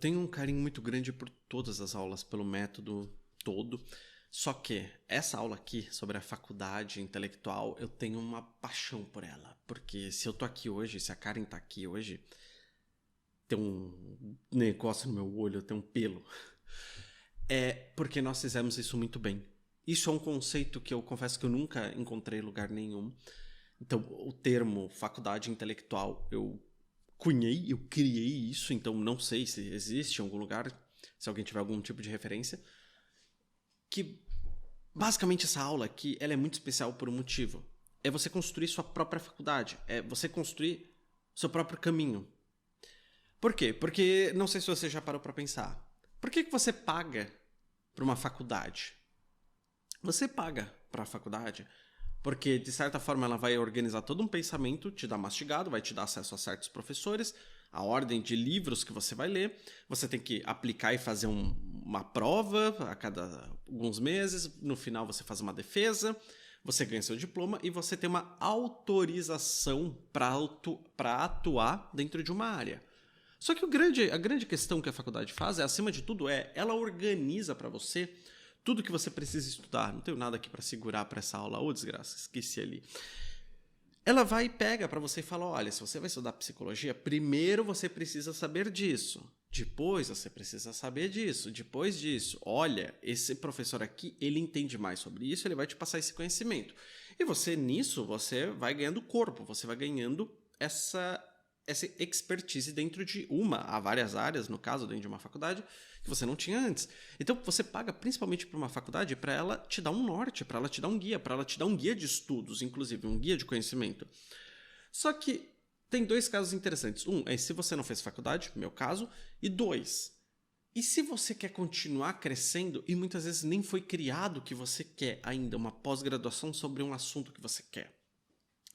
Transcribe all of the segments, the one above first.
tenho um carinho muito grande por todas as aulas, pelo método todo. Só que essa aula aqui sobre a faculdade intelectual, eu tenho uma paixão por ela. Porque se eu tô aqui hoje, se a Karen tá aqui hoje, tem um negócio no meu olho, tem um pelo. É porque nós fizemos isso muito bem. Isso é um conceito que eu confesso que eu nunca encontrei em lugar nenhum. Então, o termo faculdade intelectual, eu criei isso, então não sei se existe em algum lugar, se alguém tiver algum tipo de referência. Que, basicamente, essa aula aqui, ela é muito especial por um motivo. É você construir sua própria faculdade. É você construir seu próprio caminho. Por quê? Porque, não sei se você já parou para pensar. Por que você paga para uma faculdade? Você paga para a faculdade porque, de certa forma, ela vai organizar todo um pensamento, te dar mastigado, vai te dar acesso a certos professores, a ordem de livros que você vai ler, você tem que aplicar e fazer uma prova a cada alguns meses, no final você faz uma defesa, você ganha seu diploma e você tem uma autorização para atuar dentro de uma área. Só que a grande questão que a faculdade faz, acima de tudo, ela organiza para você tudo que você precisa estudar. Não tenho nada aqui para segurar para essa aula. Ô, desgraça, esqueci ali. Ela vai e pega para você e fala, olha, se você vai estudar psicologia, primeiro você precisa saber disso. Depois você precisa saber disso. Depois disso, olha, esse professor aqui, ele entende mais sobre isso, ele vai te passar esse conhecimento. E você, nisso, você vai ganhando corpo, você vai ganhando essa expertise dentro de há várias áreas, no caso, dentro de uma faculdade, que você não tinha antes. Então, você paga principalmente para uma faculdade para ela te dar um norte, para ela te dar um guia, para ela te dar um guia de estudos, inclusive, um guia de conhecimento. Só que tem dois casos interessantes. Um é se você não fez faculdade, meu caso, e dois, e se você quer continuar crescendo e muitas vezes nem foi criado o que você quer ainda, uma pós-graduação sobre um assunto que você quer.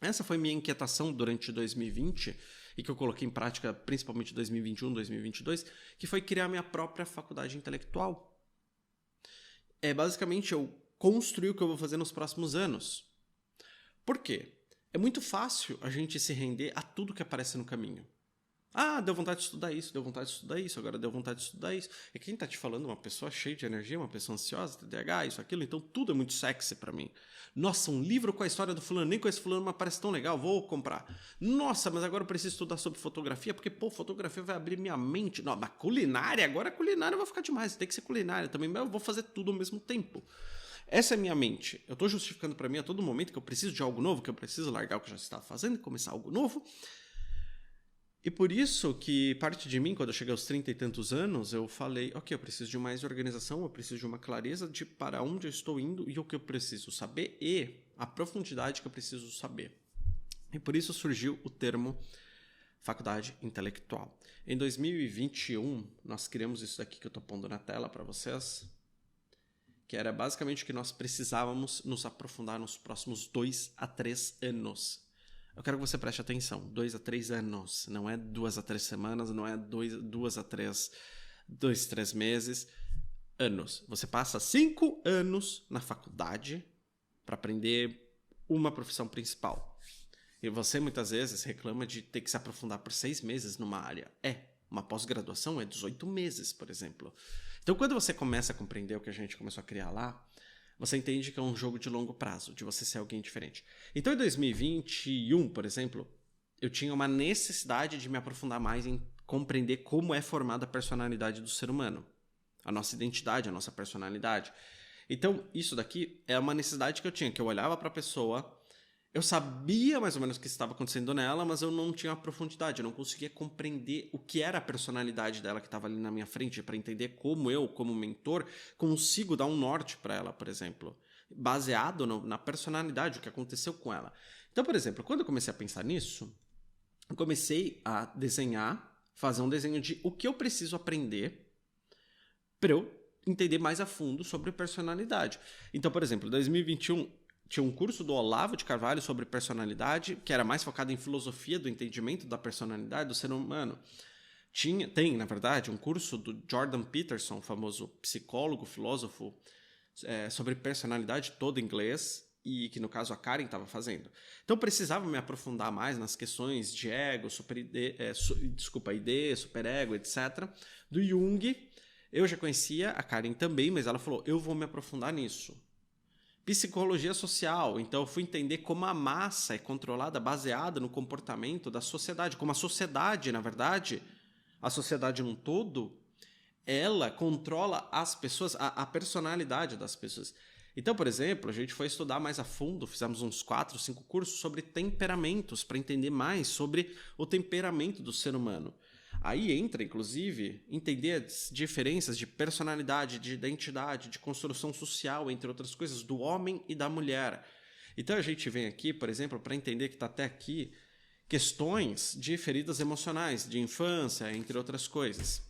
Essa foi minha inquietação durante 2020 e que eu coloquei em prática principalmente 2021, 2022, que foi criar minha própria faculdade intelectual. Basicamente, eu construir o que eu vou fazer nos próximos anos. Por quê? É muito fácil a gente se render a tudo que aparece no caminho. Ah, deu vontade de estudar isso, deu vontade de estudar isso, agora deu vontade de estudar isso. E quem tá te falando é uma pessoa cheia de energia, uma pessoa ansiosa, TDAH, isso, aquilo, então tudo é muito sexy pra mim. Nossa, um livro com a história do fulano, nem conheço fulano, mas parece tão legal, vou comprar. Nossa, mas agora eu preciso estudar sobre fotografia, porque, fotografia vai abrir minha mente. Não, mas culinária, agora culinária vai ficar demais, tem que ser culinária também, mas eu vou fazer tudo ao mesmo tempo. Essa é a minha mente. Eu tô justificando pra mim a todo momento que eu preciso de algo novo, que eu preciso largar o que eu já estava fazendo e começar algo novo. E por isso que parte de mim, quando eu cheguei aos 30 e tantos anos, eu falei, ok, eu preciso de mais organização, eu preciso de uma clareza de para onde eu estou indo e o que eu preciso saber e a profundidade que eu preciso saber. E por isso surgiu o termo faculdade intelectual. Em 2021, nós criamos isso daqui que eu estou pondo na tela para vocês, que era basicamente o que nós precisávamos nos aprofundar nos próximos 2 a 3 anos. Eu quero que você preste atenção. 2 a 3 anos. Não é 2 a 3 semanas, não é 2 a 3 meses. Anos. Você passa 5 anos na faculdade para aprender uma profissão principal. E você muitas vezes reclama de ter que se aprofundar por 6 meses numa área. Uma pós-graduação é 18 meses, por exemplo. Então, quando você começa a compreender o que a gente começou a criar lá, você entende que é um jogo de longo prazo, de você ser alguém diferente. Então, em 2021, por exemplo, eu tinha uma necessidade de me aprofundar mais em compreender como é formada a personalidade do ser humano. A nossa identidade, a nossa personalidade. Então, isso daqui é uma necessidade que eu tinha, que eu olhava para a pessoa, eu sabia mais ou menos o que estava acontecendo nela, mas eu não tinha a profundidade, eu não conseguia compreender o que era a personalidade dela que estava ali na minha frente, para entender como eu, como mentor, consigo dar um norte para ela, por exemplo, baseado na personalidade, o que aconteceu com ela. Então, por exemplo, quando eu comecei a pensar nisso, eu comecei a desenhar, fazer um desenho de o que eu preciso aprender para eu entender mais a fundo sobre personalidade. Então, por exemplo, em 2021... tinha um curso do Olavo de Carvalho sobre personalidade, que era mais focado em filosofia do entendimento da personalidade do ser humano. Tem, na verdade, um curso do Jordan Peterson, famoso psicólogo, filósofo, sobre personalidade, todo em inglês. e que no caso a Karen estava fazendo. Então eu precisava me aprofundar mais nas questões de ego, ID, superego, etc. Do Jung, eu já conhecia a Karen também, mas ela falou, eu vou me aprofundar nisso. Psicologia social, então eu fui entender como a massa é controlada baseada no comportamento da sociedade, como a sociedade, na verdade, a sociedade num todo, ela controla as pessoas, a personalidade das pessoas. Então, por exemplo, a gente foi estudar mais a fundo, fizemos uns 4, 5 cursos sobre temperamentos, para entender mais sobre o temperamento do ser humano. Aí entra, inclusive, entender as diferenças de personalidade, de identidade, de construção social, entre outras coisas, do homem e da mulher. Então a gente vem aqui, por exemplo, para entender que está até aqui questões de feridas emocionais, de infância, entre outras coisas.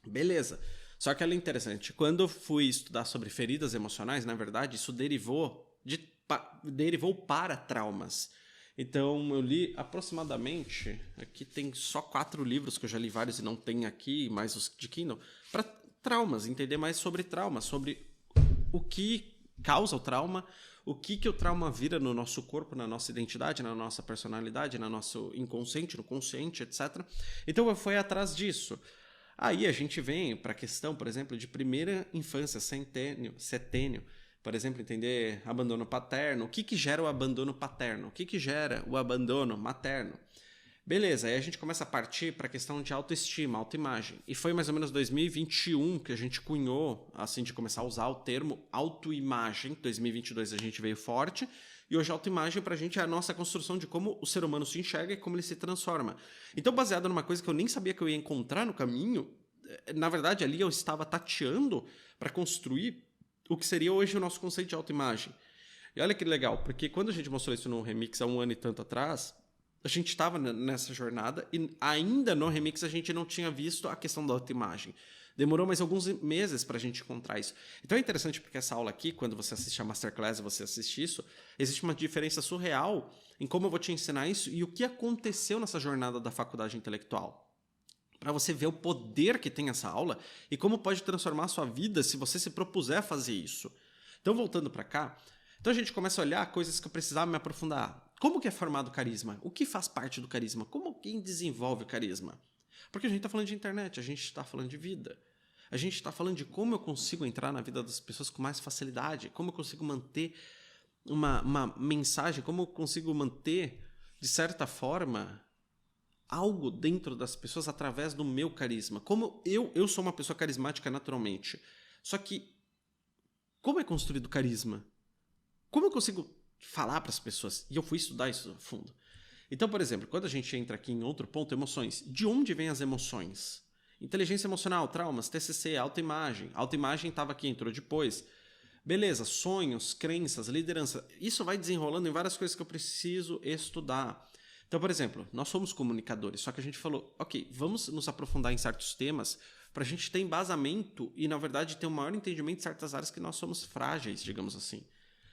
Beleza. Só que ela é interessante. Quando eu fui estudar sobre feridas emocionais, na verdade, isso derivou para traumas. Então, eu li aproximadamente, aqui tem só 4 livros, que eu já li vários e não tem aqui, mais os de Kindle, para traumas, entender mais sobre trauma, sobre o que causa o trauma, o que o trauma vira no nosso corpo, na nossa identidade, na nossa personalidade, no nosso inconsciente, no consciente, etc. Então, eu fui atrás disso. Aí a gente vem para a questão, por exemplo, de primeira infância, setênio, por exemplo, entender abandono paterno. O que gera o abandono paterno? O que gera o abandono materno? Beleza, aí a gente começa a partir para a questão de autoestima, autoimagem. E foi mais ou menos 2021 que a gente cunhou, assim, de começar a usar o termo autoimagem. 2022 a gente veio forte. E hoje a autoimagem para a gente é a nossa construção de como o ser humano se enxerga e como ele se transforma. Então, baseado numa coisa que eu nem sabia que eu ia encontrar no caminho, na verdade, ali eu estava tateando para construir o que seria hoje o nosso conceito de autoimagem. E olha que legal, porque quando a gente mostrou isso no Remix há 1 ano e tanto atrás, a gente estava nessa jornada e ainda no Remix a gente não tinha visto a questão da autoimagem. Demorou mais alguns meses para a gente encontrar isso. Então é interessante porque essa aula aqui, quando você assiste a Masterclass e você assiste isso, existe uma diferença surreal em como eu vou te ensinar isso e o que aconteceu nessa jornada da faculdade intelectual. Para você ver o poder que tem essa aula e como pode transformar a sua vida se você se propuser a fazer isso. Então, voltando para cá, então a gente começa a olhar coisas que eu precisava me aprofundar. Como que é formado o carisma? O que faz parte do carisma? Como quem desenvolve o carisma? Porque a gente está falando de internet, a gente está falando de vida. A gente está falando de como eu consigo entrar na vida das pessoas com mais facilidade, como eu consigo manter uma mensagem, como eu consigo manter, de certa forma, algo dentro das pessoas através do meu carisma. Como eu sou uma pessoa carismática naturalmente. Só que, como é construído o carisma? Como eu consigo falar para as pessoas? E eu fui estudar isso a fundo. Então, por exemplo, quando a gente entra aqui em outro ponto, emoções. De onde vêm as emoções? Inteligência emocional, traumas, TCC, autoimagem. Autoimagem estava aqui, entrou depois. Beleza, sonhos, crenças, liderança. Isso vai desenrolando em várias coisas que eu preciso estudar. Então, por exemplo, nós somos comunicadores, só que a gente falou, ok, vamos nos aprofundar em certos temas para a gente ter embasamento e, na verdade, ter um maior entendimento de certas áreas que nós somos frágeis, digamos assim.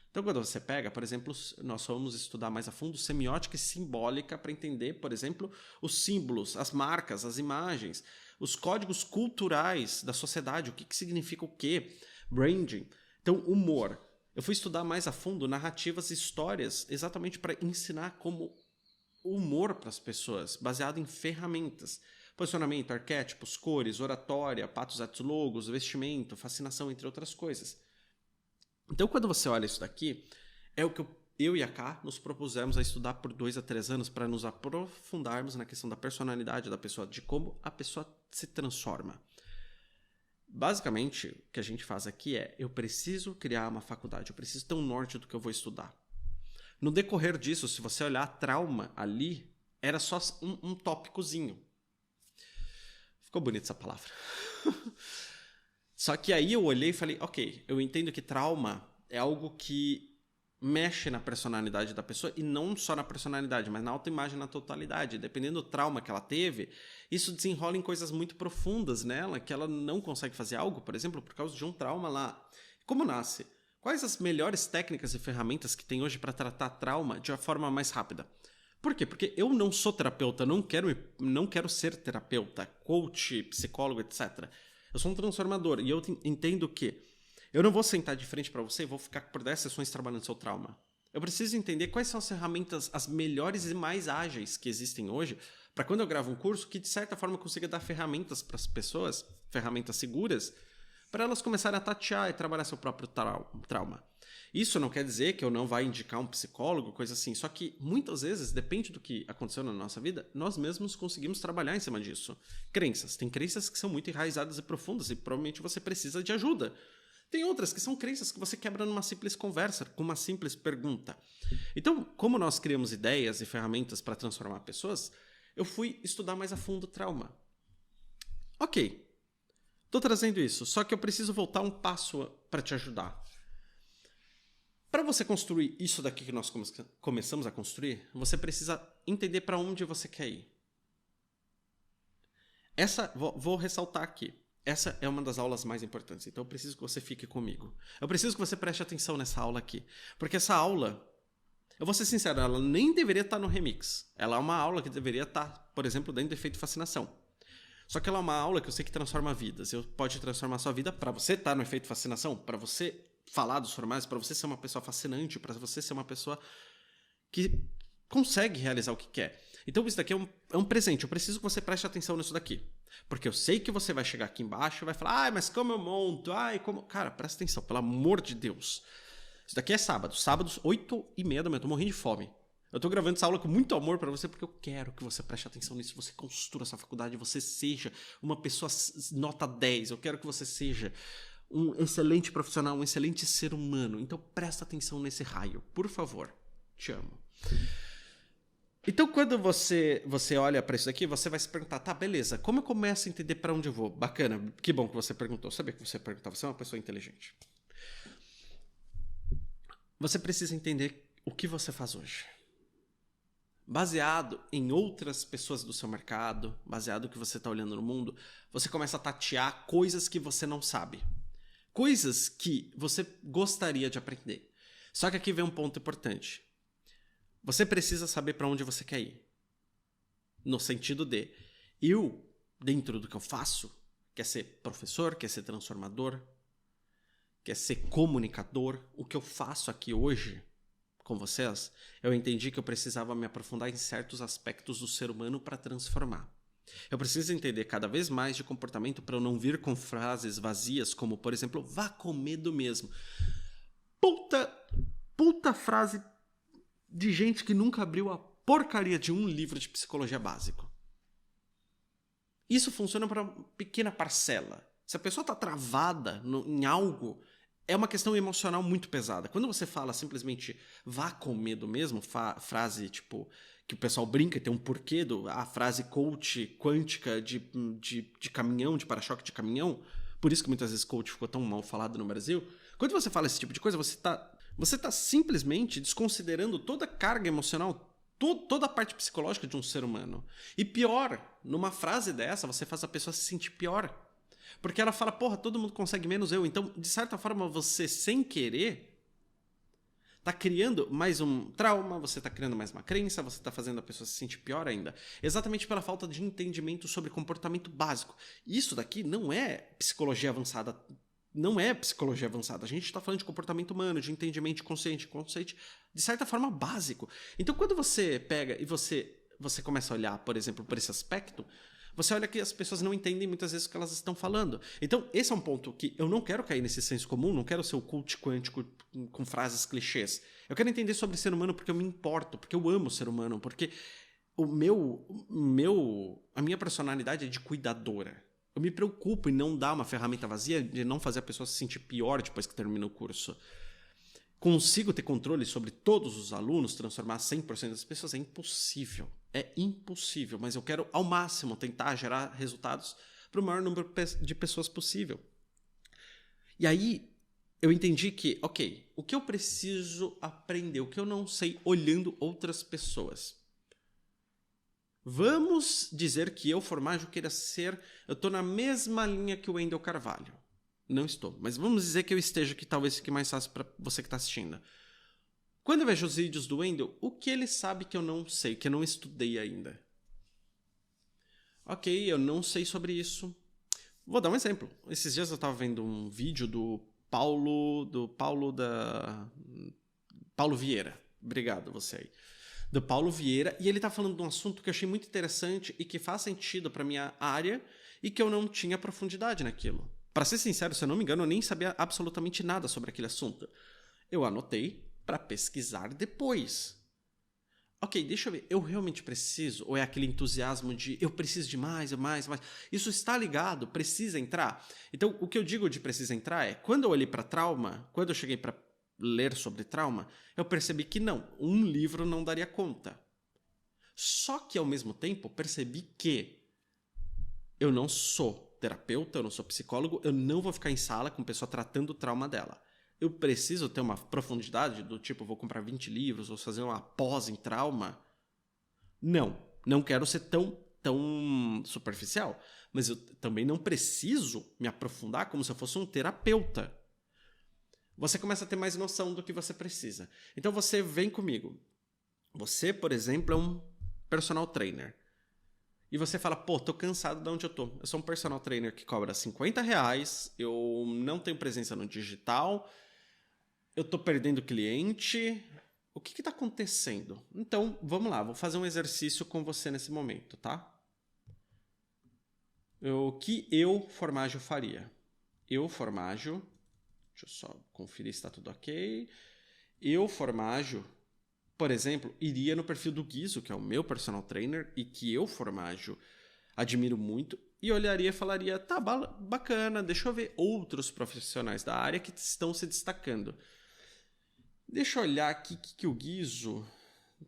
Então, quando você pega, por exemplo, nós vamos estudar mais a fundo semiótica e simbólica para entender, por exemplo, os símbolos, as marcas, as imagens, os códigos culturais da sociedade, o que significa o quê, branding. Então, humor. Eu fui estudar mais a fundo narrativas e histórias exatamente para ensinar como humor para as pessoas, baseado em ferramentas. Posicionamento, arquétipos, cores, oratória, patos, atos, logos, vestimento, fascinação, entre outras coisas. Então, quando você olha isso daqui, é o que eu e a Ká nos propusemos a estudar por 2 a 3 anos para nos aprofundarmos na questão da personalidade da pessoa, de como a pessoa se transforma. Basicamente, o que a gente faz aqui é, eu preciso criar uma faculdade, eu preciso ter um norte do que eu vou estudar. No decorrer disso, se você olhar trauma ali, era só um tópicozinho. Ficou bonita essa palavra. Só que aí eu olhei e falei, ok, eu entendo que trauma é algo que mexe na personalidade da pessoa, e não só na personalidade, mas na autoimagem na totalidade. Dependendo do trauma que ela teve, isso desenrola em coisas muito profundas nela, que ela não consegue fazer algo, por exemplo, por causa de um trauma lá. Como nasce? Quais as melhores técnicas e ferramentas que tem hoje para tratar trauma de uma forma mais rápida? Por quê? Porque eu não sou terapeuta, não quero ser terapeuta, coach, psicólogo, etc. Eu sou um transformador e eu entendo que Eu não vou sentar de frente para você e vou ficar por 10 sessões trabalhando seu trauma. Eu preciso entender quais são as ferramentas, as melhores e mais ágeis que existem hoje, para quando eu gravo um curso, que de certa forma eu consiga dar ferramentas para as pessoas, ferramentas seguras, para elas começarem a tatear e trabalhar seu próprio trauma. Isso não quer dizer que eu não vá indicar um psicólogo, coisa assim, só que muitas vezes, depende do que aconteceu na nossa vida, nós mesmos conseguimos trabalhar em cima disso. Crenças. Tem crenças que são muito enraizadas e profundas e provavelmente você precisa de ajuda. Tem outras que são crenças que você quebra numa simples conversa, com uma simples pergunta. Então, como nós criamos ideias e ferramentas para transformar pessoas, eu fui estudar mais a fundo o trauma. Ok, estou trazendo isso, só que eu preciso voltar um passo para te ajudar. Para você construir isso daqui que nós começamos a construir, você precisa entender para onde você quer ir. Vou ressaltar aqui. Essa é uma das aulas mais importantes, então eu preciso que você fique comigo. Eu preciso que você preste atenção nessa aula aqui. Porque essa aula, eu vou ser sincero, ela nem deveria estar no Remix. Ela é uma aula que deveria estar, por exemplo, dentro do Efeito Fascinação. Só que ela é uma aula que eu sei que transforma vidas. Pode transformar a sua vida para você estar no Efeito Fascinação, para você falar dos formatos, para você ser uma pessoa fascinante, para você ser uma pessoa que consegue realizar o que quer. Então isso daqui é um presente. Eu preciso que você preste atenção nisso daqui. Porque eu sei que você vai chegar aqui embaixo e vai falar, mas como eu monto? Como... Cara, presta atenção, pelo amor de Deus. Isso daqui é sábado. Sábados, 8h30 da manhã. Eu tô morrendo de fome. Eu tô gravando essa aula com muito amor pra você porque eu quero que você preste atenção nisso. Você construa essa faculdade, você seja uma pessoa nota 10. Eu quero que você seja um excelente profissional, um excelente ser humano. Então presta atenção nesse raio, por favor. Te amo. Então, quando você olha para isso aqui, você vai se perguntar, tá, beleza, como eu começo a entender para onde eu vou? Bacana, que bom que você perguntou. Eu sabia que você ia perguntar, você é uma pessoa inteligente. Você precisa entender o que você faz hoje. Baseado em outras pessoas do seu mercado, baseado no que você está olhando no mundo, você começa a tatear coisas que você não sabe. Coisas que você gostaria de aprender. Só que aqui vem um ponto importante. Você precisa saber para onde você quer ir. No sentido de, eu, dentro do que eu faço, quer ser professor, quer ser transformador, quer ser comunicador. O que eu faço aqui hoje com vocês, eu entendi que eu precisava me aprofundar em certos aspectos do ser humano para transformar. Eu preciso entender cada vez mais de comportamento para eu não vir com frases vazias como, por exemplo, vá com medo mesmo. Puta frase de gente que nunca abriu a porcaria de um livro de psicologia básico. Isso funciona para uma pequena parcela. Se a pessoa está travada em algo, é uma questão emocional muito pesada. Quando você fala simplesmente vá com medo mesmo, frase tipo que o pessoal brinca, tem um porquê, a frase coach quântica de caminhão, de para-choque de caminhão, por isso que muitas vezes coach ficou tão mal falado no Brasil. Quando você fala esse tipo de coisa, você está simplesmente desconsiderando toda a carga emocional, toda a parte psicológica de um ser humano. E pior, numa frase dessa, você faz a pessoa se sentir pior. Porque ela fala, porra, todo mundo consegue menos eu. Então, de certa forma, você, sem querer, está criando mais um trauma, você está criando mais uma crença, você está fazendo a pessoa se sentir pior ainda. Exatamente pela falta de entendimento sobre comportamento básico. Isso daqui não é psicologia avançada. Não é psicologia avançada. A gente está falando de comportamento humano, de entendimento consciente, de certa forma básico. Então, quando você pega e você começa a olhar, por exemplo, por esse aspecto, você olha que as pessoas não entendem muitas vezes o que elas estão falando. Então, esse é um ponto que eu não quero cair nesse senso comum, não quero ser o coach quântico com frases clichês. Eu quero entender sobre ser humano porque eu me importo, porque eu amo o ser humano, porque a minha personalidade é de cuidadora. Eu me preocupo em não dar uma ferramenta vazia, de não fazer a pessoa se sentir pior depois que termina o curso. Consigo ter controle sobre todos os alunos, transformar 100% das pessoas? É impossível. É impossível, mas eu quero ao máximo tentar gerar resultados para o maior número de pessoas possível. E aí eu entendi que, ok, o que eu preciso aprender, o que eu não sei olhando outras pessoas. Vamos dizer que eu, Formaggio, queira ser... Eu estou na mesma linha que o Wendel Carvalho. Não estou, mas vamos dizer que eu esteja, que talvez fique mais fácil para você que está assistindo. Quando eu vejo os vídeos do Wendel, o que ele sabe que eu não sei, que eu não estudei ainda? Ok, eu não sei sobre isso. Vou dar um exemplo. Esses dias eu estava vendo um vídeo do Paulo Vieira. Obrigado, você aí. Do Paulo Vieira, e ele tá falando de um assunto que eu achei muito interessante e que faz sentido pra minha área e que eu não tinha profundidade naquilo. Pra ser sincero, se eu não me engano, eu nem sabia absolutamente nada sobre aquele assunto. Eu anotei pra pesquisar depois. Ok, deixa eu ver, eu realmente preciso? Ou é aquele entusiasmo de eu preciso de mais, mais, mais? Isso está ligado? Precisa entrar? Então, o que eu digo de precisa entrar é, quando eu olhei para trauma, quando eu cheguei para ler sobre trauma, eu percebi que não, um livro não daria conta. Só que, ao mesmo tempo, percebi que eu não sou terapeuta, eu não sou psicólogo, eu não vou ficar em sala com pessoa tratando o trauma dela. Eu preciso ter uma profundidade do tipo, vou comprar 20 livros, vou fazer uma pós em trauma? Não quero ser tão superficial. Mas eu também não preciso me aprofundar como se eu fosse um terapeuta. Você começa a ter mais noção do que você precisa. Então você vem comigo. Você, por exemplo, é um personal trainer. E você fala, pô, tô cansado de onde eu tô. Eu sou um personal trainer que cobra R$50, eu não tenho presença no digital, eu tô perdendo cliente. O que tá acontecendo? Então, vamos lá, vou fazer um exercício com você nesse momento, tá? O que eu, Formaggio, faria? Eu, Formaggio, deixa eu só conferir se tá tudo ok. Eu, Formaggio, por exemplo, iria no perfil do Guizo, que é o meu personal trainer, e que eu, Formaggio, admiro muito, e olharia e falaria, tá, bacana, deixa eu ver outros profissionais da área que estão se destacando. Deixa eu olhar aqui o que o Guizo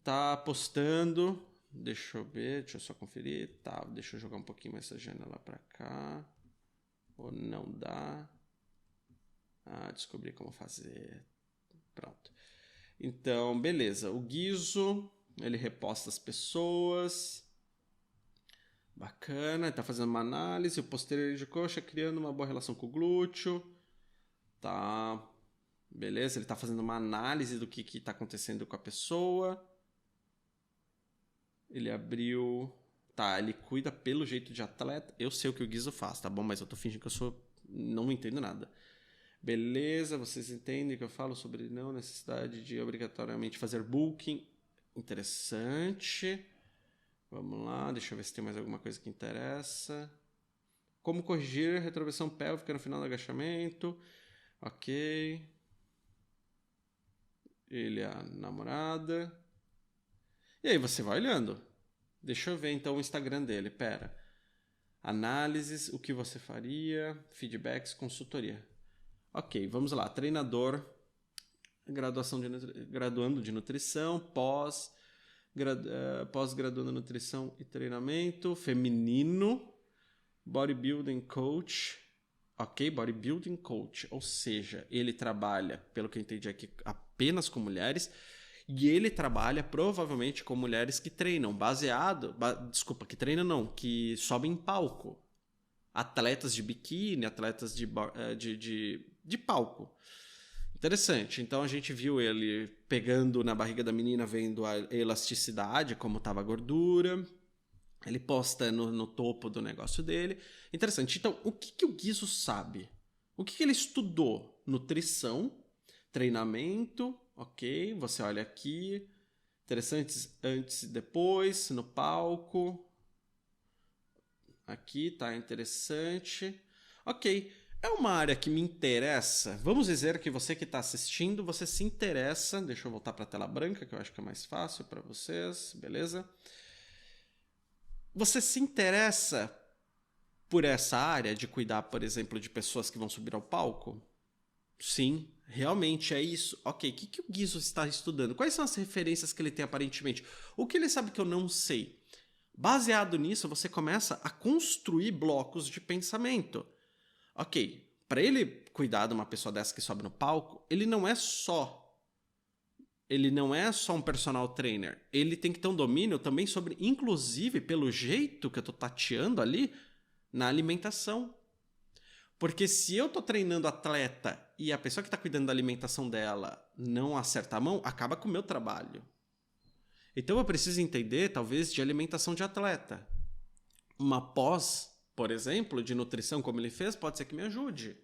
tá postando. Deixa eu ver, deixa eu só conferir. Tá, deixa eu jogar um pouquinho mais essa janela pra cá. Ou não dá. Ah, descobri como fazer. Pronto. Então, beleza. O Guizo, ele reposta as pessoas. Bacana, ele tá fazendo uma análise. O posterior de coxa criando uma boa relação com o glúteo. Tá. Beleza, ele tá fazendo uma análise do que tá acontecendo com a pessoa. Ele abriu... Tá, ele cuida pelo jeito de atleta. Eu sei o que o Guizo faz, tá bom? Mas eu tô fingindo que eu sou... Não entendo nada. Beleza, vocês entendem que eu falo sobre não necessidade de obrigatoriamente fazer booking. Interessante. Vamos lá, deixa eu ver se tem mais alguma coisa que interessa. Como corrigir retroversão pélvica no final do agachamento. Ok. Ele é a namorada. E aí você vai olhando. Deixa eu ver então o Instagram dele. Pera. Análises, o que você faria, feedbacks, consultoria. Ok, vamos lá. Treinador, graduando de nutrição, pós-graduando nutrição e treinamento, feminino, bodybuilding coach. Ok, bodybuilding coach. Ou seja, ele trabalha, pelo que eu entendi aqui, apenas com mulheres. E ele trabalha provavelmente com mulheres que treinam, que treinam não, que sobem em palco. Atletas de biquíni, atletas de palco. Interessante. Então a gente viu ele pegando na barriga da menina, vendo a elasticidade, como estava a gordura. Ele posta no topo do negócio dele. Interessante. Então, o que o Guizo sabe? O que ele estudou? Nutrição, treinamento, ok, você olha aqui, interessante, antes e depois, no palco, aqui tá interessante, ok, é uma área que me interessa, vamos dizer que você que está assistindo, você se interessa, deixa eu voltar para a tela branca, que eu acho que é mais fácil para vocês, beleza? Você se interessa por essa área de cuidar, por exemplo, de pessoas que vão subir ao palco? Sim, realmente é isso. Ok, o que o Guizo está estudando? Quais são as referências que ele tem aparentemente? O que ele sabe que eu não sei? Baseado nisso, você começa a construir blocos de pensamento. Ok, para ele cuidar de uma pessoa dessa que sobe no palco, ele não é só um personal trainer. Ele tem que ter um domínio também sobre, inclusive, pelo jeito que eu tô tateando ali, na alimentação. Porque se eu tô treinando atleta e a pessoa que tá cuidando da alimentação dela não acerta a mão, acaba com o meu trabalho. Então eu preciso entender, talvez, de alimentação de atleta. Uma pós, por exemplo, de nutrição, como ele fez, pode ser que me ajude.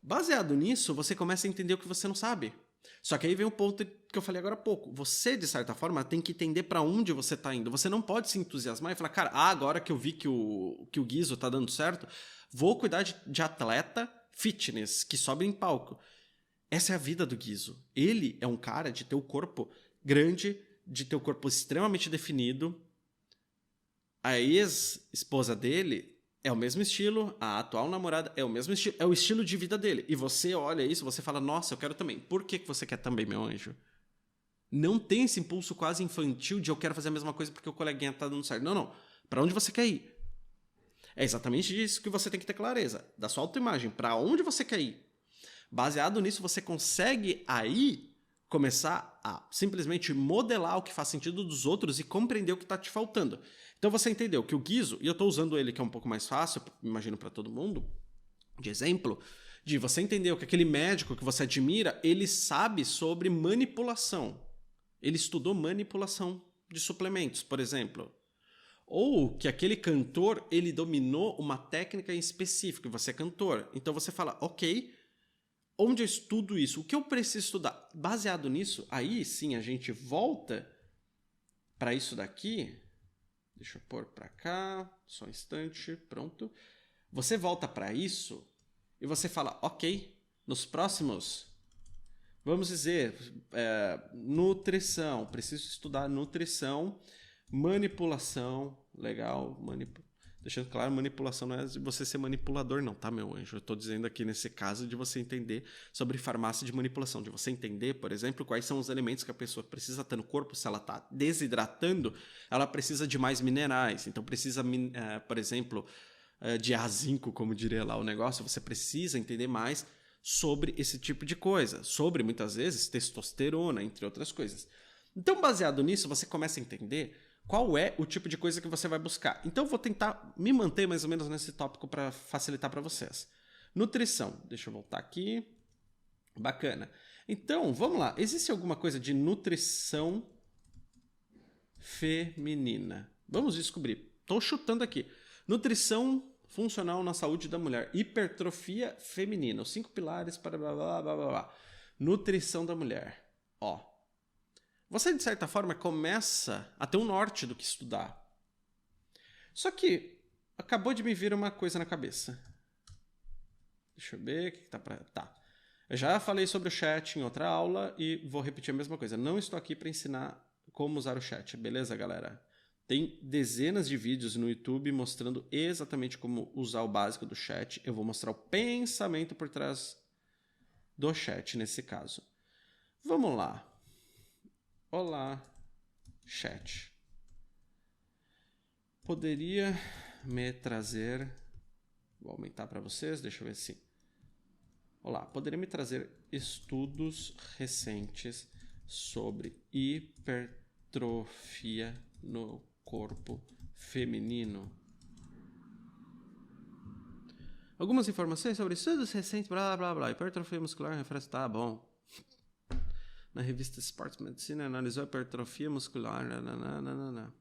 Baseado nisso, você começa a entender o que você não sabe. Só que aí vem o ponto que eu falei agora há pouco. Você, de certa forma, tem que entender para onde você está indo. Você não pode se entusiasmar e falar, cara, agora que eu vi que o Guizo tá dando certo, vou cuidar de atleta fitness que sobe em palco. Essa é a vida do Guizo. Ele é um cara de ter o corpo grande, de ter o corpo extremamente definido. A ex-esposa dele é o mesmo estilo, a atual namorada é o mesmo estilo, é o estilo de vida dele. E você olha isso, você fala, nossa, eu quero também. Por que você quer também, meu anjo? Não tem esse impulso quase infantil de eu quero fazer a mesma coisa porque o coleguinha tá dando certo. Não, não. Para onde você quer ir? É exatamente isso que você tem que ter clareza. Da sua autoimagem. Para onde você quer ir? Baseado nisso, você consegue aí começar a simplesmente modelar o que faz sentido dos outros e compreender o que está te faltando. Então você entendeu que o Guizo, e eu estou usando ele que é um pouco mais fácil, imagino para todo mundo, de exemplo, de você entender que aquele médico que você admira, ele sabe sobre manipulação. Ele estudou manipulação de suplementos, por exemplo. Ou que aquele cantor, ele dominou uma técnica em específico, você é cantor. Então você fala, ok, onde eu estudo isso? O que eu preciso estudar? Baseado nisso, aí sim a gente volta para isso daqui. Deixa eu pôr para cá, só um instante, pronto. Você volta para isso e você fala, ok, nos próximos, vamos dizer, nutrição, preciso estudar nutrição, manipulação, legal, deixando claro, manipulação não é de você ser manipulador não, tá, meu anjo? Eu tô dizendo aqui nesse caso de você entender sobre farmácia de manipulação, de você entender, por exemplo, quais são os elementos que a pessoa precisa ter no corpo, se ela tá desidratando, ela precisa de mais minerais, então precisa, por exemplo, de A5, como diria lá o negócio, você precisa entender mais sobre esse tipo de coisa, sobre, muitas vezes, testosterona, entre outras coisas. Então, baseado nisso, você começa a entender qual é o tipo de coisa que você vai buscar. Então, eu vou tentar me manter mais ou menos nesse tópico para facilitar para vocês. Nutrição. Deixa eu voltar aqui. Bacana. Então, vamos lá. Existe alguma coisa de nutrição feminina? Vamos descobrir. Estou chutando aqui. Nutrição funcional na saúde da mulher. Hipertrofia feminina. Os 5 pilares para blá blá blá blá blá. Nutrição da mulher. Ó. Você, de certa forma, começa a ter um norte do que estudar. Só que acabou de me vir uma coisa na cabeça. Deixa eu ver o que tá pra... Tá. Eu já falei sobre o chat em outra aula e vou repetir a mesma coisa. Não estou aqui para ensinar como usar o chat, beleza, galera? Tem dezenas de vídeos no YouTube mostrando exatamente como usar o básico do chat. Eu vou mostrar o pensamento por trás do chat nesse caso. Vamos lá. Olá, chat. Poderia me trazer... Vou aumentar para vocês, deixa eu ver se... Olá, poderia me trazer estudos recentes sobre hipertrofia no corpo feminino? Algumas informações sobre estudos recentes, blá blá blá, hipertrofia muscular, referência, tá bom. Na revista Sports Medicine analisou a hipertrofia muscular. Nananana.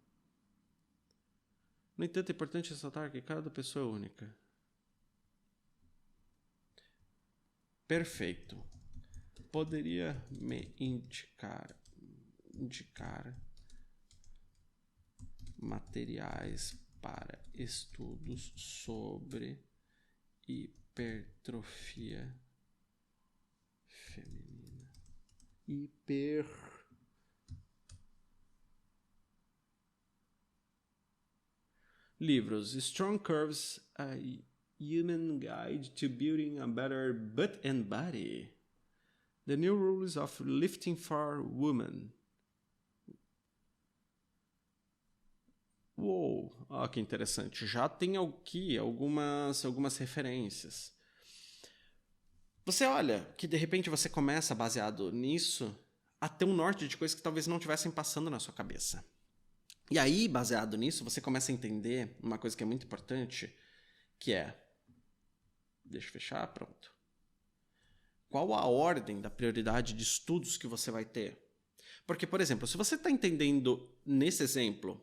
No entanto, é importante ressaltar que cada pessoa é única. Perfeito. Poderia me indicar materiais para estudos sobre hipertrofia feminina? Livros: Strong Curves, a Human Guide to Building a Better Butt and Body. The New Rules of Lifting for Women. Uou, que interessante. Já tem aqui algumas referências. Você olha que de repente você começa, baseado nisso, a ter um norte de coisas que talvez não estivessem passando na sua cabeça. E aí, baseado nisso, você começa a entender uma coisa que é muito importante, que é... Deixa eu fechar, pronto. Qual a ordem da prioridade de estudos que você vai ter? Porque, por exemplo, se você está entendendo nesse exemplo,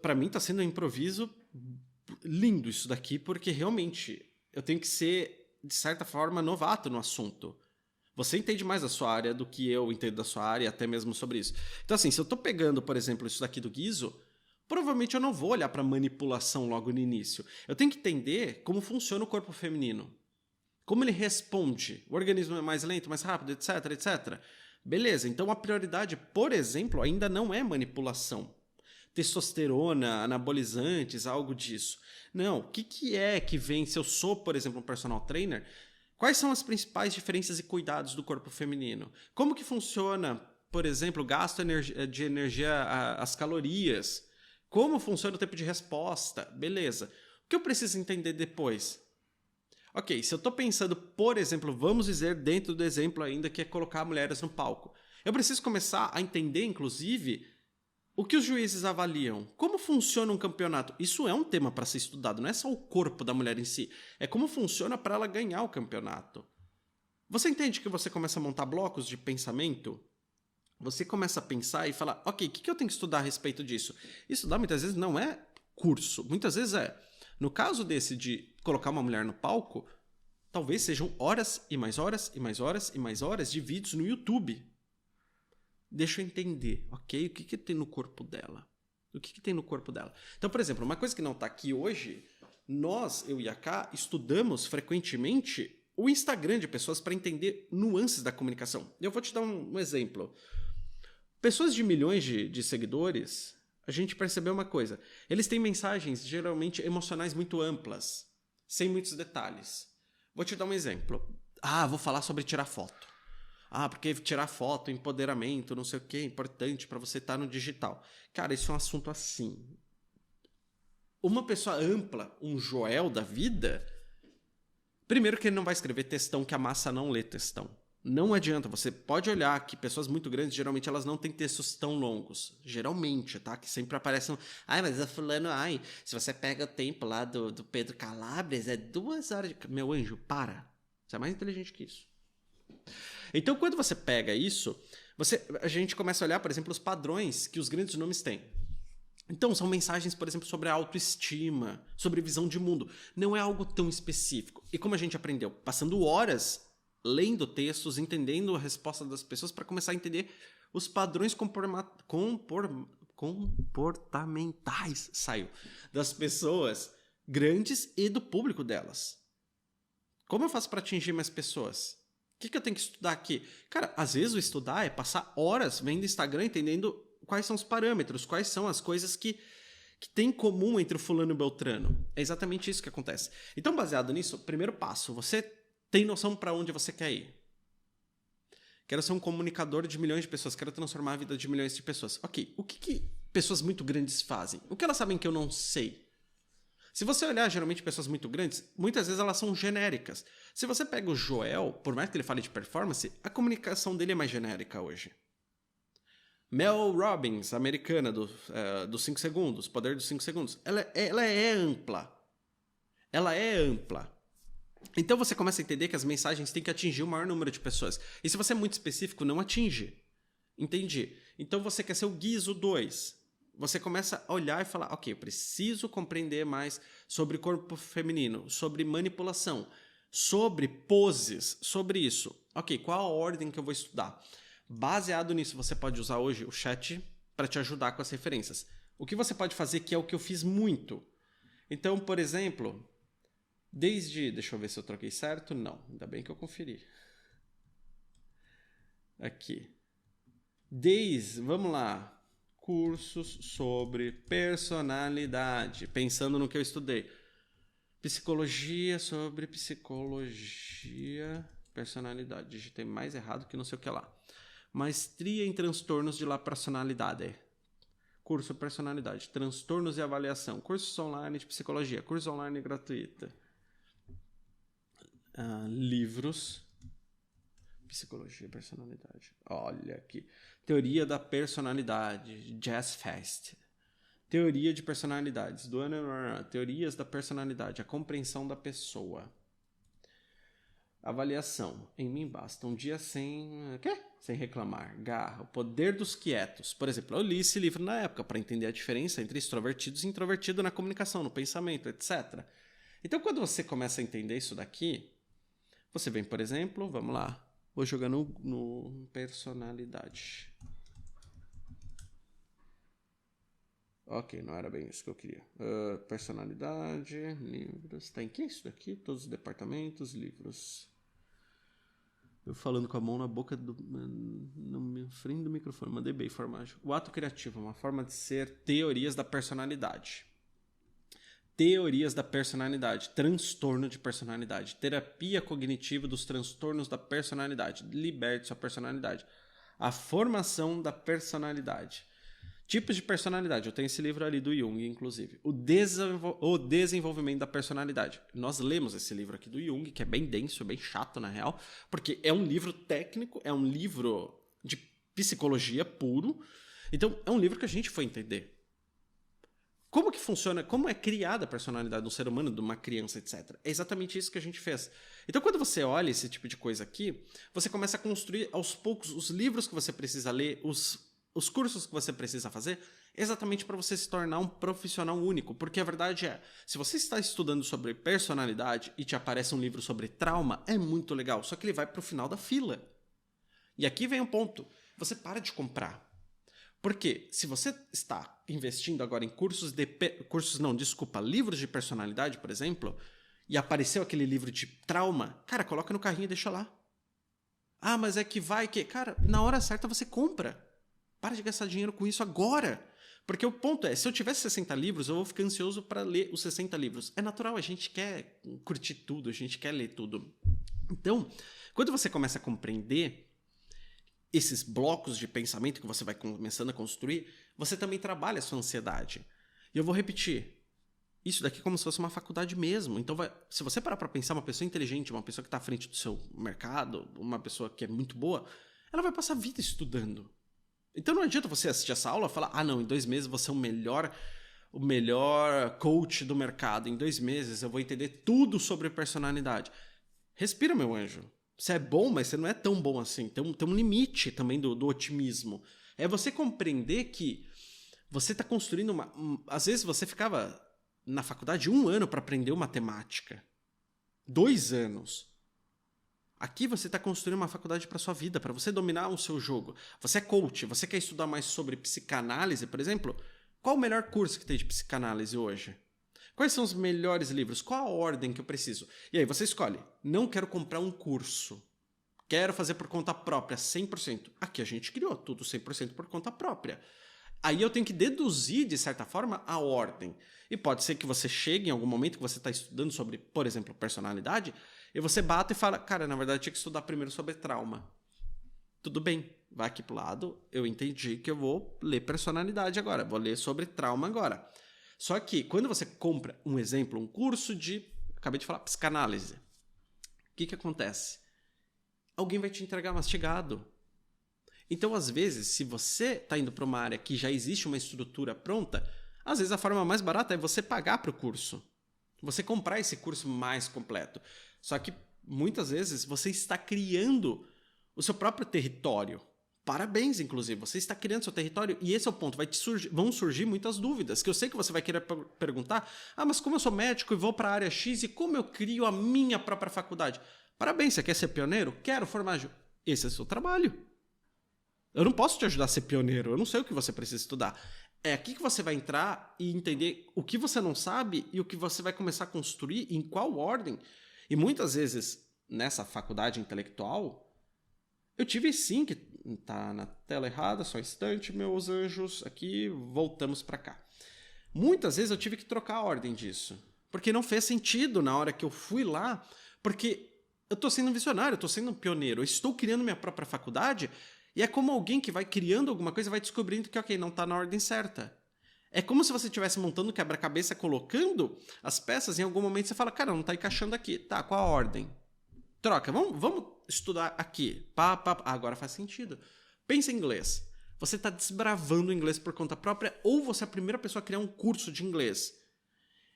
para mim está sendo um improviso lindo isso daqui, porque realmente eu tenho que ser de certa forma, novato no assunto. Você entende mais da sua área do que eu entendo da sua área, até mesmo sobre isso. Então, assim, se eu tô pegando, por exemplo, isso daqui do Guizo, provavelmente eu não vou olhar para manipulação logo no início. Eu tenho que entender como funciona o corpo feminino. Como ele responde. O organismo é mais lento, mais rápido, etc, etc. Beleza, então a prioridade, por exemplo, ainda não é manipulação. Testosterona, anabolizantes, algo disso. Não, o que é que vem se eu sou, por exemplo, um personal trainer? Quais são as principais diferenças e cuidados do corpo feminino? Como que funciona, por exemplo, o gasto de energia, as calorias? Como funciona o tempo de resposta? Beleza. O que eu preciso entender depois? Ok, se eu estou pensando, por exemplo, vamos dizer dentro do exemplo ainda que é colocar mulheres no palco. Eu preciso começar a entender, inclusive, o que os juízes avaliam. Como funciona um campeonato? Isso é um tema para ser estudado, não é só o corpo da mulher em si. É como funciona para ela ganhar o campeonato. Você entende que você começa a montar blocos de pensamento? Você começa a pensar e falar, ok, o que eu tenho que estudar a respeito disso? Estudar muitas vezes não é curso, muitas vezes é. No caso desse de colocar uma mulher no palco, talvez sejam horas e mais horas e mais horas e mais horas de vídeos no YouTube. Deixa eu entender, ok? O que tem no corpo dela? O que tem no corpo dela? Então, por exemplo, uma coisa que não está aqui hoje, nós, eu e a Ká, estudamos frequentemente o Instagram de pessoas para entender nuances da comunicação. Eu vou te dar um exemplo. Pessoas de milhões de seguidores, a gente percebeu uma coisa. Eles têm mensagens geralmente emocionais muito amplas, sem muitos detalhes. Vou te dar um exemplo. Vou falar sobre tirar foto. Porque tirar foto, empoderamento, não sei o que, é importante para você estar no digital. Cara, isso é um assunto assim. Uma pessoa ampla, um Joel da vida, primeiro que ele não vai escrever textão, que a massa não lê textão. Não adianta, você pode olhar que pessoas muito grandes, geralmente elas não têm textos tão longos. Geralmente, tá? Que sempre aparecem, mas a fulano, se você pega o tempo lá do Pedro Calabres, é 2 horas de... Meu anjo, para. Você é mais inteligente que isso. Então, quando você pega isso, a gente começa a olhar, por exemplo, os padrões que os grandes nomes têm. Então, são mensagens, por exemplo, sobre a autoestima, sobre visão de mundo. Não é algo tão específico. E como a gente aprendeu? Passando horas lendo textos, entendendo a resposta das pessoas para começar a entender os padrões comportamentais, das pessoas grandes e do público delas. Como eu faço para atingir mais pessoas? O que eu tenho que estudar aqui? Cara, às vezes o estudar é passar horas vendo Instagram, entendendo quais são os parâmetros, quais são as coisas que tem em comum entre o fulano e o beltrano. É exatamente isso que acontece. Então, baseado nisso, primeiro passo, você tem noção para onde você quer ir. Quero ser um comunicador de milhões de pessoas, quero transformar a vida de milhões de pessoas. Ok, o que pessoas muito grandes fazem? O que elas sabem que eu não sei? Se você olhar, geralmente, pessoas muito grandes, muitas vezes elas são genéricas. Se você pega o Joel, por mais que ele fale de performance, a comunicação dele é mais genérica hoje. Mel Robbins, americana, dos 5 segundos, poder dos 5 segundos, ela é ampla. Ela é ampla. Então você começa a entender que as mensagens têm que atingir o maior número de pessoas. E se você é muito específico, não atinge. Entendi. Então você quer ser o Guizo 2. Você começa a olhar e falar, ok, eu preciso compreender mais sobre corpo feminino, sobre manipulação, sobre poses, sobre isso. Ok, qual a ordem que eu vou estudar? Baseado nisso, você pode usar hoje o chat para te ajudar com as referências. O que você pode fazer, que é o que eu fiz muito. Então, por exemplo, deixa eu ver se eu troquei certo. Não, ainda bem que eu conferi. Aqui. Vamos lá. Cursos sobre personalidade. Pensando no que eu estudei. Sobre psicologia, personalidade. Digitei mais errado que não sei o que lá. Maestria em transtornos de la personalidade. Curso personalidade. Transtornos e avaliação. Cursos online de psicologia. Curso online gratuito. Livros. Psicologia e personalidade. Olha aqui. Teoria da personalidade. Jazz Fest. Teoria de personalidades. Teorias da personalidade. A compreensão da pessoa. Avaliação. Em mim basta um dia sem reclamar. Garra. O poder dos quietos. Por exemplo, eu li esse livro na época para entender a diferença entre extrovertidos e introvertidos na comunicação, no pensamento, etc. Então, quando você começa a entender isso daqui, Você vem, por exemplo, vamos lá, vou jogar no personalidade. Ok, não era bem isso que eu queria. Personalidade, livros. Tá em que isso daqui? Todos os departamentos, livros. Eu falando com a mão na boca na frente do microfone. Mandei bem, formagem. O ato criativo, uma forma de ser teorias da personalidade. Teorias da personalidade. Transtorno de personalidade. Terapia cognitiva dos transtornos da personalidade. Liberte sua personalidade. A formação da personalidade. Tipos de personalidade. Eu tenho esse livro ali do Jung, inclusive. O desenvolvimento da personalidade. Nós lemos esse livro aqui do Jung, que é bem denso, bem chato, na real, porque é um livro técnico, é um livro de psicologia puro. Então, é um livro que a gente foi entender. Como que funciona, como é criada a personalidade do ser humano, de uma criança, etc. É exatamente isso que a gente fez. Então, quando você olha esse tipo de coisa aqui, você começa a construir, aos poucos, os livros que você precisa ler, os cursos que você precisa fazer, exatamente para você se tornar um profissional único. Porque a verdade é, se você está estudando sobre personalidade e te aparece um livro sobre trauma, é muito legal, só que ele vai para o final da fila. E aqui vem um ponto, você para de comprar. Porque se você está investindo agora em livros de personalidade, por exemplo, e apareceu aquele livro de trauma, cara, coloca no carrinho e deixa lá. Ah, mas é que vai que... Cara, na hora certa você compra. Para de gastar dinheiro com isso agora. Porque o ponto é, se eu tivesse 60 livros, eu vou ficar ansioso para ler os 60 livros. É natural, a gente quer curtir tudo, a gente quer ler tudo. Então, quando você começa a compreender esses blocos de pensamento que você vai começando a construir, você também trabalha a sua ansiedade. E eu vou repetir, isso daqui é como se fosse uma faculdade mesmo. Então, se você parar para pensar, uma pessoa inteligente, uma pessoa que está à frente do seu mercado, uma pessoa que é muito boa, ela vai passar a vida estudando. Então não adianta você assistir essa aula e falar, ah não, em 2 meses você é o melhor coach do mercado. Em 2 meses eu vou entender tudo sobre personalidade. Respira, meu anjo. Você é bom, mas você não é tão bom assim. Tem um limite também do otimismo. É você compreender que você está construindo às vezes você ficava na faculdade 1 ano para aprender matemática. 2 anos. Aqui você está construindo uma faculdade para sua vida, para você dominar o seu jogo. Você é coach, você quer estudar mais sobre psicanálise, por exemplo? Qual o melhor curso que tem de psicanálise hoje? Quais são os melhores livros? Qual a ordem que eu preciso? E aí você escolhe. Não quero comprar um curso. Quero fazer por conta própria, 100%. Aqui a gente criou tudo 100% por conta própria. Aí eu tenho que deduzir, de certa forma, a ordem. E pode ser que você chegue em algum momento que você está estudando sobre, por exemplo, personalidade, e você bate e fala, cara, na verdade eu tinha que estudar primeiro sobre trauma. Tudo bem, vai aqui pro lado, eu entendi que eu vou ler personalidade agora, vou ler sobre trauma agora. Só que quando você compra, um exemplo, um curso de, acabei de falar, psicanálise, o que acontece? Alguém vai te entregar mastigado. Então, às vezes, se você está indo para uma área que já existe uma estrutura pronta, às vezes a forma mais barata é você pagar para o curso. Você comprar esse curso mais completo. Só que, muitas vezes, você está criando o seu próprio território. Parabéns, inclusive. Você está criando seu território e esse é o ponto. Vão surgir muitas dúvidas, que eu sei que você vai querer perguntar. Ah, mas como eu sou médico e vou para a área X e como eu crio a minha própria faculdade? Parabéns, você quer ser pioneiro? Quero, Formaggio. Esse é o seu trabalho. Eu não posso te ajudar a ser pioneiro, eu não sei o que você precisa estudar. É aqui que você vai entrar e entender o que você não sabe e o que você vai começar a construir, em qual ordem. E muitas vezes, nessa faculdade intelectual, eu tive sim que... Tá na tela errada, só um instante, meus anjos. Aqui, voltamos para cá. Muitas vezes eu tive que trocar a ordem disso. Porque não fez sentido na hora que eu fui lá. Porque eu tô sendo um visionário, eu tô sendo um pioneiro. Eu estou criando minha própria faculdade... E é como alguém que vai criando alguma coisa e vai descobrindo que, ok, não está na ordem certa. É como se você estivesse montando quebra-cabeça, colocando as peças, e em algum momento você fala, cara, não está encaixando aqui. Tá, qual a ordem? Troca, vamos estudar aqui. Agora faz sentido. Pensa em inglês. Você está desbravando o inglês por conta própria ou você é a primeira pessoa a criar um curso de inglês.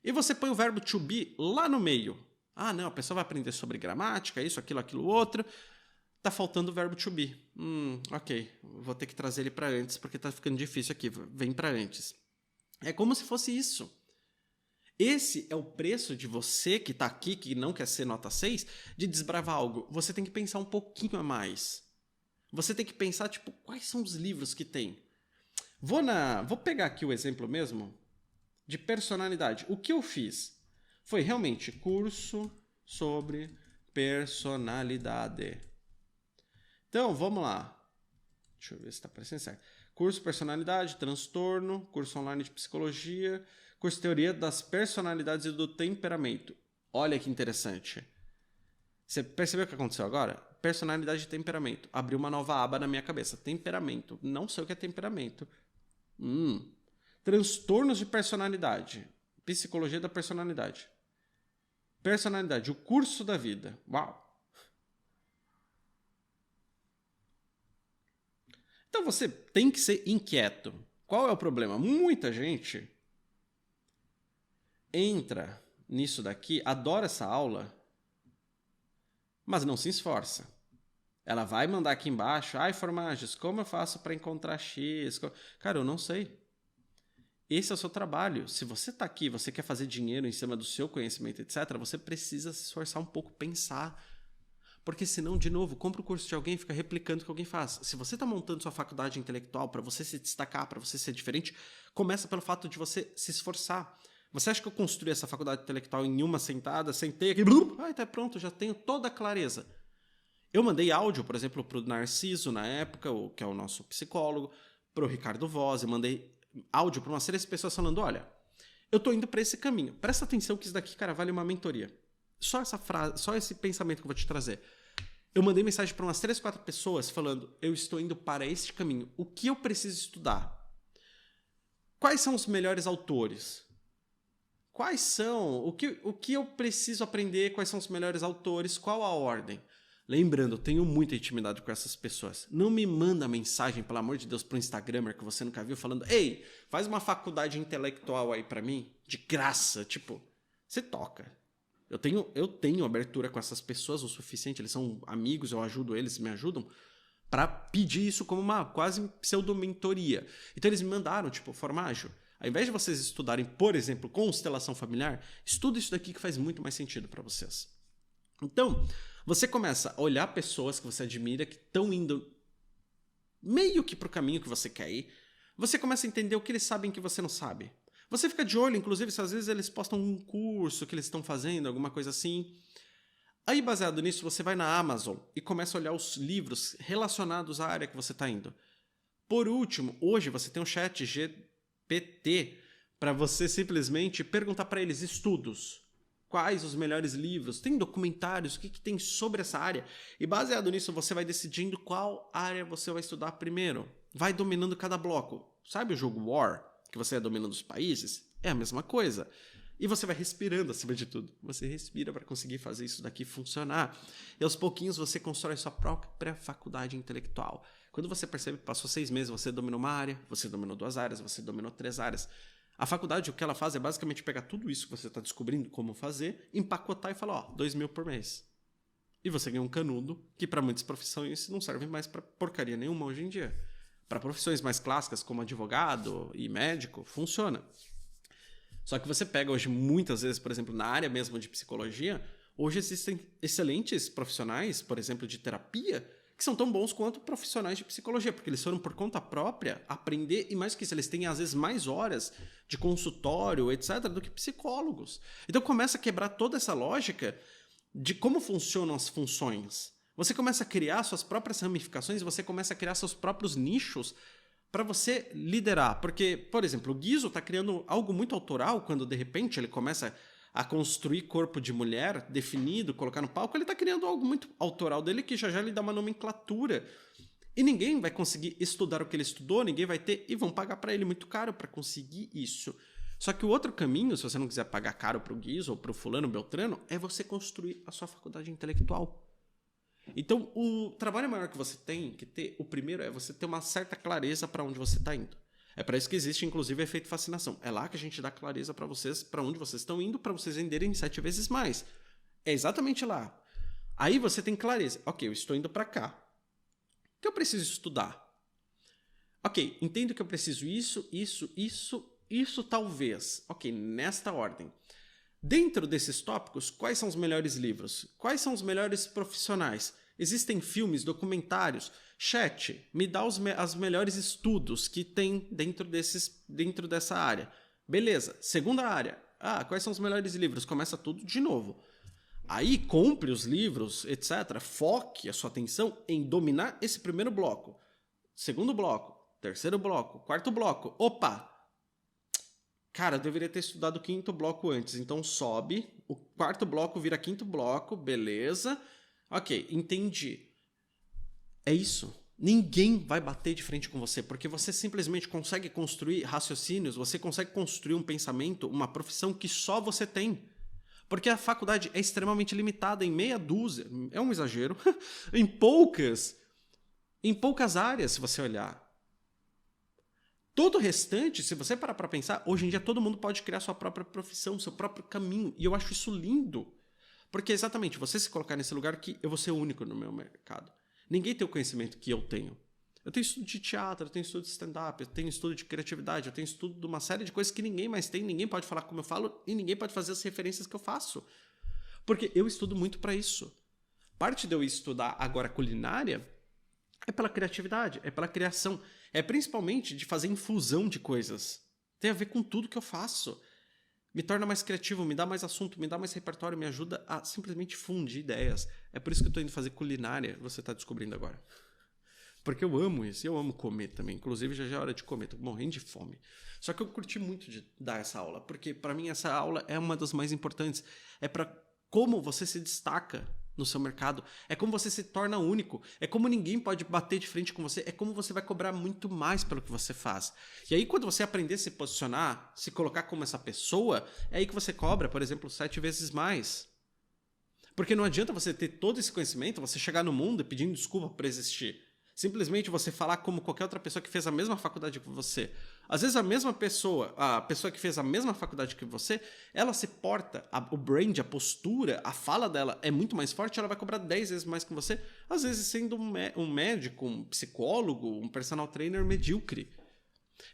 E você põe o verbo to be lá no meio. Ah, não, a pessoa vai aprender sobre gramática, isso, aquilo, outro... Tá faltando o verbo to be. Ok. Vou ter que trazer ele para antes, porque tá ficando difícil aqui. Vem para antes. É como se fosse isso. Esse é o preço de você que tá aqui, que não quer ser nota 6, de desbravar algo. Você tem que pensar um pouquinho a mais. Você tem que pensar, tipo, quais são os livros que tem? Vou pegar aqui o exemplo mesmo de personalidade. O que eu fiz foi realmente curso sobre personalidade. Então, vamos lá. Deixa eu ver se está aparecendo certo. Curso personalidade, transtorno, curso online de psicologia, curso teoria das personalidades e do temperamento. Olha que interessante. Você percebeu o que aconteceu agora? Personalidade e temperamento. Abriu uma nova aba na minha cabeça. Temperamento. Não sei o que é temperamento. Transtornos de personalidade. Psicologia da personalidade. Personalidade. O curso da vida. Uau! Então você tem que ser inquieto. Qual é o problema? Muita gente entra nisso daqui, adora essa aula, mas não se esforça. Ela vai mandar aqui embaixo, ai, Formagens, como eu faço para encontrar X? Cara, eu não sei. Esse é o seu trabalho. Se você está aqui, você quer fazer dinheiro em cima do seu conhecimento, etc., você precisa se esforçar um pouco, pensar. Porque senão, de novo, compra o curso de alguém e fica replicando o que alguém faz. Se você está montando sua faculdade intelectual para você se destacar, para você ser diferente, começa pelo fato de você se esforçar. Você acha que eu construí essa faculdade intelectual em uma sentada, sentei aqui, tá pronto, já tenho toda a clareza. Eu mandei áudio, por exemplo, para o Narciso, na época, que é o nosso psicólogo, para o Ricardo Voz, eu mandei áudio para uma série de pessoas falando, olha, eu tô indo para esse caminho. Presta atenção que isso daqui, cara, vale uma mentoria. Só essa frase, só esse pensamento que eu vou te trazer. Eu mandei mensagem para umas 3, 4 pessoas falando, eu estou indo para este caminho. O que eu preciso estudar? Quais são os melhores autores? Quais são? O que eu preciso aprender? Quais são os melhores autores? Qual a ordem? Lembrando, eu tenho muita intimidade com essas pessoas. Não me manda mensagem, pelo amor de Deus, pro Instagramer que você nunca viu, falando, ei, faz uma faculdade intelectual aí pra mim, de graça. Tipo, você toca. Eu tenho abertura com essas pessoas o suficiente, eles são amigos, eu ajudo eles, me ajudam, pra pedir isso como uma quase pseudo-mentoria. Então eles me mandaram, tipo, Formaggio, ao invés de vocês estudarem, por exemplo, constelação familiar, estuda isso daqui que faz muito mais sentido pra vocês. Então, você começa a olhar pessoas que você admira que estão indo meio que pro caminho que você quer ir. Você começa a entender o que eles sabem que você não sabe. Você fica de olho, inclusive, se às vezes eles postam um curso que eles estão fazendo, alguma coisa assim. Aí, baseado nisso, você vai na Amazon e começa a olhar os livros relacionados à área que você está indo. Por último, hoje você tem um chat GPT para você simplesmente perguntar para eles estudos. Quais os melhores livros? Tem documentários? O que tem sobre essa área? E baseado nisso, você vai decidindo qual área você vai estudar primeiro. Vai dominando cada bloco. Sabe o jogo War? Que você é dominando os países? É a mesma coisa. E você vai respirando acima de tudo. Você respira para conseguir fazer isso daqui funcionar. E aos pouquinhos você constrói sua própria faculdade intelectual. Quando você percebe que passou 6 meses, você dominou uma área, você dominou 2 áreas, você dominou 3 áreas. A faculdade, o que ela faz é basicamente pegar tudo isso que você está descobrindo como fazer, empacotar e falar, ó, 2.000 por mês. E você ganha um canudo que para muitas profissões não serve mais para porcaria nenhuma hoje em dia. Para profissões mais clássicas como advogado e médico, funciona. Só que você pega hoje muitas vezes, por exemplo, na área mesmo de psicologia, hoje existem excelentes profissionais, por exemplo, de terapia, que são tão bons quanto profissionais de psicologia, porque eles foram por conta própria aprender, e mais que isso, eles têm às vezes mais horas de consultório, etc., do que psicólogos. Então começa a quebrar toda essa lógica de como funcionam as funções. Você começa a criar suas próprias ramificações, você começa a criar seus próprios nichos para você liderar. Porque, por exemplo, o Guizzo está criando algo muito autoral quando, de repente, ele começa a construir corpo de mulher definido, colocar no palco, ele está criando algo muito autoral dele que já lhe dá uma nomenclatura. E ninguém vai conseguir estudar o que ele estudou, ninguém vai ter, e vão pagar para ele muito caro para conseguir isso. Só que o outro caminho, se você não quiser pagar caro para o Guizzo ou para o fulano Beltrano, é você construir a sua faculdade intelectual. Então, o trabalho maior que você tem que ter, o primeiro é você ter uma certa clareza para onde você está indo. É para isso que existe, inclusive, o efeito fascinação. É lá que a gente dá clareza para vocês, para onde vocês estão indo, para vocês venderem 7 vezes mais. É exatamente lá. Aí você tem clareza. Ok, eu estou indo para cá. O que eu preciso estudar? Ok, entendo que eu preciso isso isso talvez. Ok, nesta ordem. Dentro desses tópicos, quais são os melhores livros? Quais são os melhores profissionais? Existem filmes, documentários? Chat, me dá os melhores estudos que tem dentro dessa área. Beleza. Segunda área. Quais são os melhores livros? Começa tudo de novo. Aí compre os livros, etc. Foque a sua atenção em dominar esse primeiro bloco. Segundo bloco. Terceiro bloco. Quarto bloco. Opa! Cara, eu deveria ter estudado o quinto bloco antes. Então sobe. O quarto bloco vira quinto bloco. Beleza. Ok, entendi. É isso. Ninguém vai bater de frente com você, porque você simplesmente consegue construir raciocínios, você consegue construir um pensamento, uma profissão que só você tem. Porque a faculdade é extremamente limitada em meia dúzia, é um exagero, em poucas áreas, se você olhar. Todo o restante, se você parar para pensar, hoje em dia todo mundo pode criar sua própria profissão, seu próprio caminho, e eu acho isso lindo. Porque exatamente, você se colocar nesse lugar que eu vou ser único no meu mercado. Ninguém tem o conhecimento que eu tenho. Eu tenho estudo de teatro, eu tenho estudo de stand-up, eu tenho estudo de criatividade, eu tenho estudo de uma série de coisas que ninguém mais tem, ninguém pode falar como eu falo e ninguém pode fazer as referências que eu faço. Porque eu estudo muito para isso. Parte de eu estudar agora culinária é pela criatividade, é pela criação, é principalmente de fazer infusão de coisas. Tem a ver com tudo que eu faço. Me torna mais criativo, me dá mais assunto, me dá mais repertório, me ajuda a simplesmente fundir ideias. É por isso que eu tô indo fazer culinária, você tá descobrindo agora. Porque eu amo isso, e eu amo comer também. Inclusive, já é hora de comer, tô morrendo de fome. Só que eu curti muito de dar essa aula, porque para mim essa aula é uma das mais importantes. É para como você se destaca no seu mercado, é como você se torna único, é como ninguém pode bater de frente com você, é como você vai cobrar muito mais pelo que você faz. E aí quando você aprender a se posicionar, se colocar como essa pessoa, é aí que você cobra, por exemplo, 7 vezes mais. Porque não adianta você ter todo esse conhecimento, você chegar no mundo pedindo desculpa por existir. Simplesmente você falar como qualquer outra pessoa que fez a mesma faculdade que você. Às vezes a mesma pessoa, a pessoa que fez a mesma faculdade que você, ela se porta, o brand, a postura, a fala dela é muito mais forte, ela vai cobrar 10 vezes mais que você, às vezes sendo um médico, um psicólogo, um personal trainer medíocre.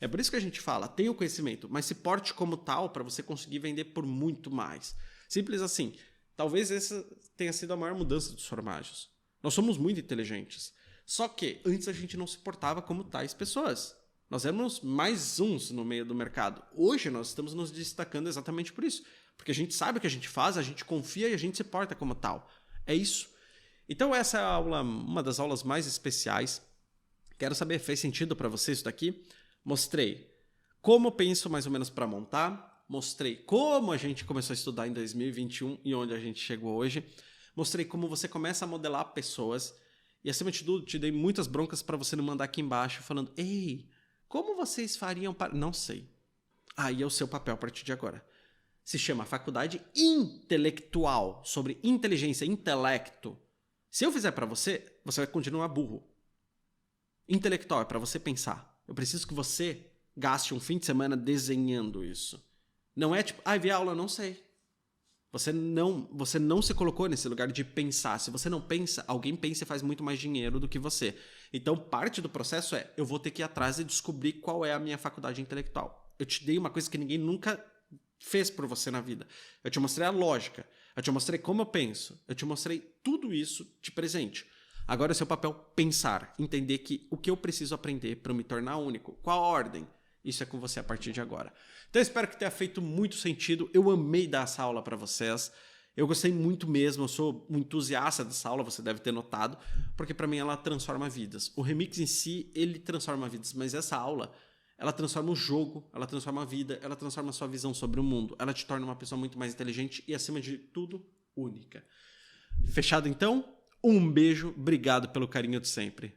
É por isso que a gente fala, tenha o conhecimento, mas se porte como tal para você conseguir vender por muito mais. Simples assim. Talvez essa tenha sido a maior mudança dos formagens. Nós somos muito inteligentes. Só que antes a gente não se portava como tais pessoas. Nós éramos mais uns no meio do mercado. Hoje nós estamos nos destacando exatamente por isso. Porque a gente sabe o que a gente faz, a gente confia e a gente se porta como tal. É isso. Então essa é a aula, uma das aulas mais especiais. Quero saber, fez sentido para você isso daqui? Mostrei como eu penso mais ou menos para montar. Mostrei como a gente começou a estudar em 2021 e onde a gente chegou hoje. Mostrei como você começa a modelar pessoas. E acima de tudo, te dei muitas broncas para você não mandar aqui embaixo falando: ei, como vocês fariam para... Não sei. Aí é o seu papel a partir de agora. Se chama Faculdade Intelectual, sobre inteligência, intelecto. Se eu fizer para você, você vai continuar burro. Intelectual é para você pensar. Eu preciso que você gaste um fim de semana desenhando isso. Não é tipo, vi aula, não sei. Você não se colocou nesse lugar de pensar. Se você não pensa, alguém pensa e faz muito mais dinheiro do que você. Então, parte do processo é, eu vou ter que ir atrás e descobrir qual é a minha faculdade intelectual. Eu te dei uma coisa que ninguém nunca fez por você na vida. Eu te mostrei a lógica. Eu te mostrei como eu penso. Eu te mostrei tudo isso de presente. Agora é seu papel pensar, entender que o que eu preciso aprender para me tornar único. Qual a ordem? Isso é com você a partir de agora. Então eu espero que tenha feito muito sentido. Eu amei dar essa aula para vocês. Eu gostei muito mesmo. Eu sou um entusiasta dessa aula, você deve ter notado. Porque para mim ela transforma vidas. O remix em si, ele transforma vidas. Mas essa aula, ela transforma o jogo, ela transforma a vida, ela transforma a sua visão sobre o mundo. Ela te torna uma pessoa muito mais inteligente e, acima de tudo, única. Fechado então? Um beijo. Obrigado pelo carinho de sempre.